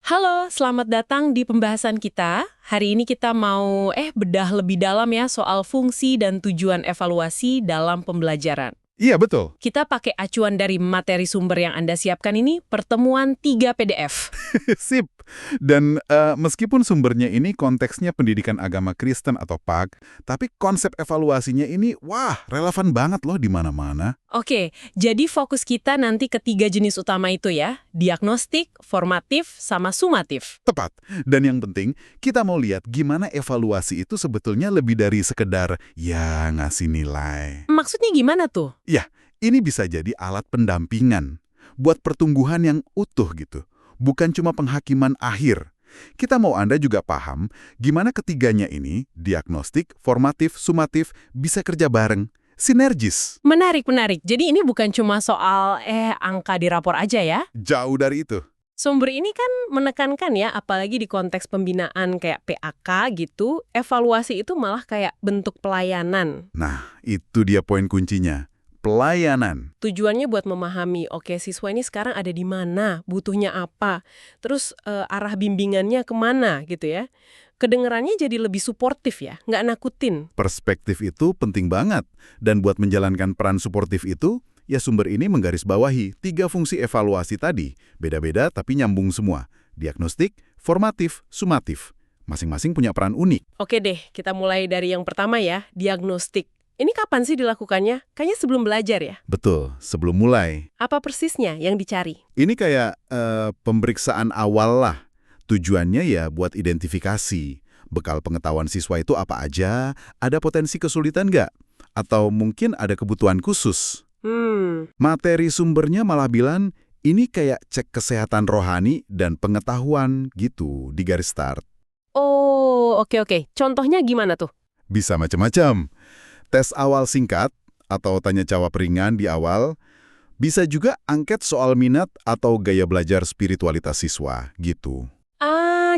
Halo, selamat datang di pembahasan kita. Hari ini kita mau bedah lebih dalam ya soal fungsi dan tujuan evaluasi dalam pembelajaran. Iya, betul. Kita pakai acuan dari materi sumber yang Anda siapkan ini, pertemuan 3 PDF. Sip. Dan meskipun sumbernya ini konteksnya pendidikan agama Kristen atau PAG, tapi konsep evaluasinya ini, wah, relevan banget loh di mana-mana. Oke, jadi fokus kita nanti ke 3 jenis utama itu ya, diagnostik, formatif, sama sumatif. Tepat. Dan yang penting, kita mau lihat gimana evaluasi itu sebetulnya lebih dari sekedar, ya, ngasih nilai. Maksudnya gimana tuh? Ya, ini bisa jadi alat pendampingan buat pertumbuhan yang utuh gitu. Bukan cuma penghakiman akhir. Kita mau Anda juga paham gimana ketiganya ini, diagnostik, formatif, sumatif, bisa kerja bareng, sinergis. Menarik. Jadi ini bukan cuma soal angka di rapor aja ya? Jauh dari itu. Sumber ini kan menekankan ya, apalagi di konteks pembinaan kayak PAK gitu, evaluasi itu malah kayak bentuk pelayanan. Nah, itu dia poin kuncinya. Pelayanan. Tujuannya buat memahami, oke siswa ini sekarang ada di mana, butuhnya apa, terus arah bimbingannya kemana gitu ya. Kedengerannya jadi lebih suportif ya, nggak nakutin. Perspektif itu penting banget. Dan buat menjalankan peran suportif itu, ya sumber ini menggarisbawahi 3 fungsi evaluasi tadi. Beda-beda tapi nyambung semua. Diagnostik, formatif, sumatif. Masing-masing punya peran unik. Oke deh, kita mulai dari yang pertama ya, diagnostik. Ini kapan sih dilakukannya? Kayaknya sebelum belajar ya? Betul, sebelum mulai. Apa persisnya yang dicari? Ini kayak pemeriksaan awal lah. Tujuannya ya buat identifikasi. Bekal pengetahuan siswa itu apa aja, ada potensi kesulitan nggak? Atau mungkin ada kebutuhan khusus? Materi sumbernya malah bilang, ini kayak cek kesehatan rohani dan pengetahuan gitu di garis start. Oh, oke. Contohnya gimana tuh? Bisa macam-macam. Tes awal singkat atau tanya jawab ringan di awal, bisa juga angket soal minat atau gaya belajar spiritualitas siswa gitu.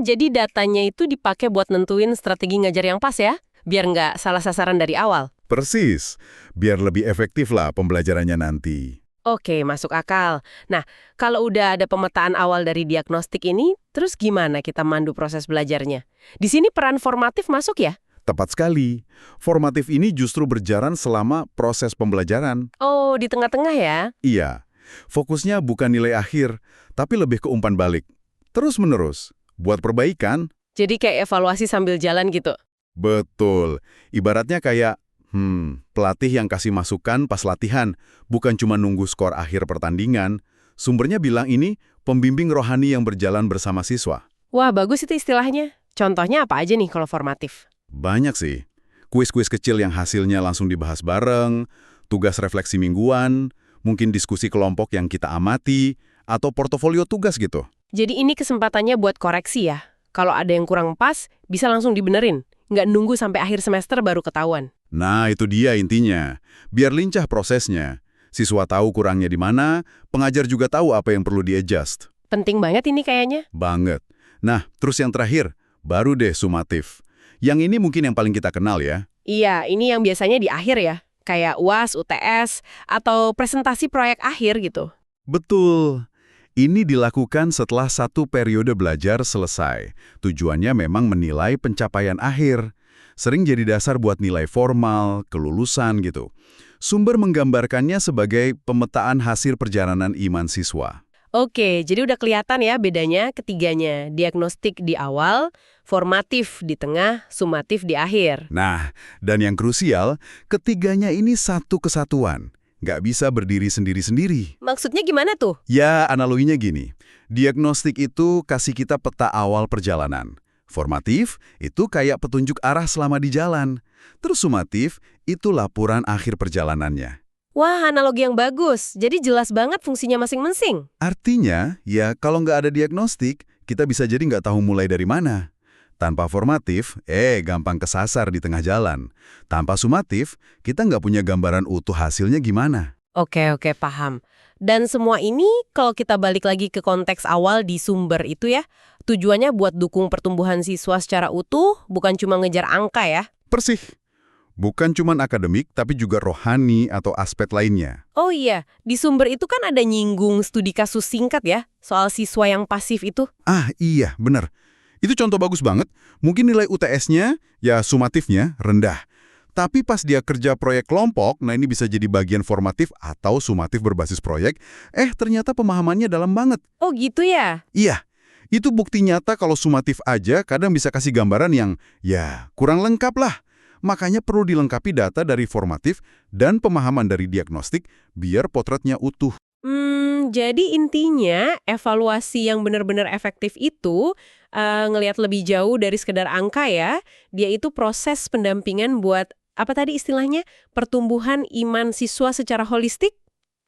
Jadi datanya itu dipakai buat nentuin strategi ngajar yang pas ya? Biar nggak salah sasaran dari awal. Persis, biar lebih efektif lah pembelajarannya nanti. Oke, masuk akal. Nah, kalau udah ada pemetaan awal dari diagnostik ini, terus gimana kita mandu proses belajarnya? Di sini peran formatif masuk ya? Tepat sekali. Formatif ini justru berjalan selama proses pembelajaran. Oh, di tengah-tengah ya? Iya, fokusnya bukan nilai akhir, tapi lebih ke umpan balik. Terus-menerus, buat perbaikan. Jadi kayak evaluasi sambil jalan gitu? Betul. Ibaratnya kayak, pelatih yang kasih masukan pas latihan, bukan cuma nunggu skor akhir pertandingan. Sumbernya bilang ini pembimbing rohani yang berjalan bersama siswa. Wah, bagus itu istilahnya. Contohnya apa aja nih kalau formatif? Banyak sih. Kuis-kuis kecil yang hasilnya langsung dibahas bareng, tugas refleksi mingguan, mungkin diskusi kelompok yang kita amati, atau portofolio tugas gitu. Jadi ini kesempatannya buat koreksi ya? Kalau ada yang kurang pas, bisa langsung dibenerin. Nggak nunggu sampai akhir semester baru ketahuan. Nah, itu dia intinya. Biar lincah prosesnya. Siswa tahu kurangnya di mana, pengajar juga tahu apa yang perlu di-adjust. Penting banget ini kayaknya. Banget. Nah, terus yang terakhir, baru deh sumatif. Yang ini mungkin yang paling kita kenal ya. Iya, ini yang biasanya di akhir ya. Kayak UAS, UTS, atau presentasi proyek akhir gitu. Betul. Ini dilakukan setelah satu periode belajar selesai. Tujuannya memang menilai pencapaian akhir. Sering jadi dasar buat nilai formal, kelulusan gitu. Sumber menggambarkannya sebagai pemetaan hasil perjalanan iman siswa. Oke, jadi udah kelihatan ya bedanya ketiganya. Diagnostik di awal, formatif di tengah, sumatif di akhir. Nah, dan yang krusial, ketiganya ini satu kesatuan. Nggak bisa berdiri sendiri-sendiri. Maksudnya gimana tuh? Ya, analoginya gini. Diagnostik itu kasih kita peta awal perjalanan. Formatif itu kayak petunjuk arah selama di jalan. Terus sumatif itu laporan akhir perjalanannya. Wah, analogi yang bagus. Jadi jelas banget fungsinya masing-masing. Artinya, ya kalau nggak ada diagnostik, kita bisa jadi nggak tahu mulai dari mana. Tanpa formatif, gampang kesasar di tengah jalan. Tanpa sumatif, kita nggak punya gambaran utuh hasilnya gimana. Oke, paham. Dan semua ini kalau kita balik lagi ke konteks awal di sumber itu ya, tujuannya buat dukung pertumbuhan siswa secara utuh, bukan cuma ngejar angka ya. Persih. Bukan cuma akademik, tapi juga rohani atau aspek lainnya. Oh iya, di sumber itu kan ada nyinggung studi kasus singkat ya, soal siswa yang pasif itu. Ah iya, bener. Itu contoh bagus banget. Mungkin nilai UTS-nya, ya sumatifnya, rendah. Tapi pas dia kerja proyek kelompok, nah ini bisa jadi bagian formatif atau sumatif berbasis proyek, ternyata pemahamannya dalam banget. Oh gitu ya? Iya, itu bukti nyata kalau sumatif aja kadang bisa kasih gambaran yang, ya, kurang lengkap lah. Makanya perlu dilengkapi data dari formatif dan pemahaman dari diagnostik biar potretnya utuh. Jadi intinya evaluasi yang benar-benar efektif itu ngelihat lebih jauh dari sekedar angka ya. Dia itu proses pendampingan buat, apa tadi istilahnya, pertumbuhan iman siswa secara holistik?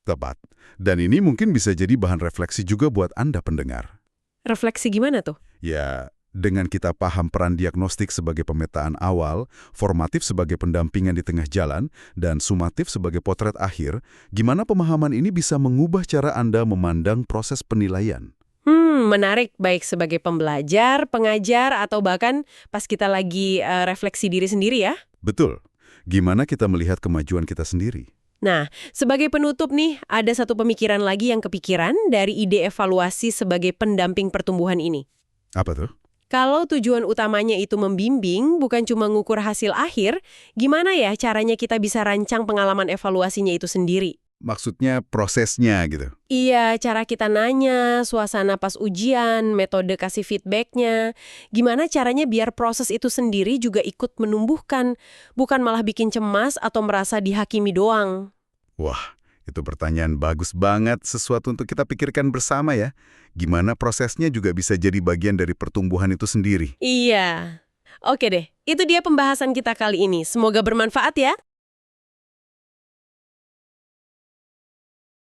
Tepat. Dan ini mungkin bisa jadi bahan refleksi juga buat Anda pendengar. Refleksi gimana tuh? Ya, dengan kita paham peran diagnostik sebagai pemetaan awal, formatif sebagai pendampingan di tengah jalan, dan sumatif sebagai potret akhir, gimana pemahaman ini bisa mengubah cara Anda memandang proses penilaian? Menarik, baik sebagai pembelajar, pengajar, atau bahkan pas kita lagi refleksi diri sendiri ya. Betul. Gimana kita melihat kemajuan kita sendiri? Nah, sebagai penutup nih, ada satu pemikiran lagi yang kepikiran dari ide evaluasi sebagai pendamping pertumbuhan ini. Apa tuh? Kalau tujuan utamanya itu membimbing, bukan cuma ngukur hasil akhir, gimana ya caranya kita bisa rancang pengalaman evaluasinya itu sendiri? Maksudnya prosesnya gitu. Iya, cara kita nanya, suasana pas ujian, metode kasih feedbacknya. Gimana caranya biar proses itu sendiri juga ikut menumbuhkan, bukan malah bikin cemas atau merasa dihakimi doang. Wah, itu pertanyaan bagus banget, sesuatu untuk kita pikirkan bersama ya. Gimana prosesnya juga bisa jadi bagian dari pertumbuhan itu sendiri. Iya. Oke deh, itu dia pembahasan kita kali ini. Semoga bermanfaat ya.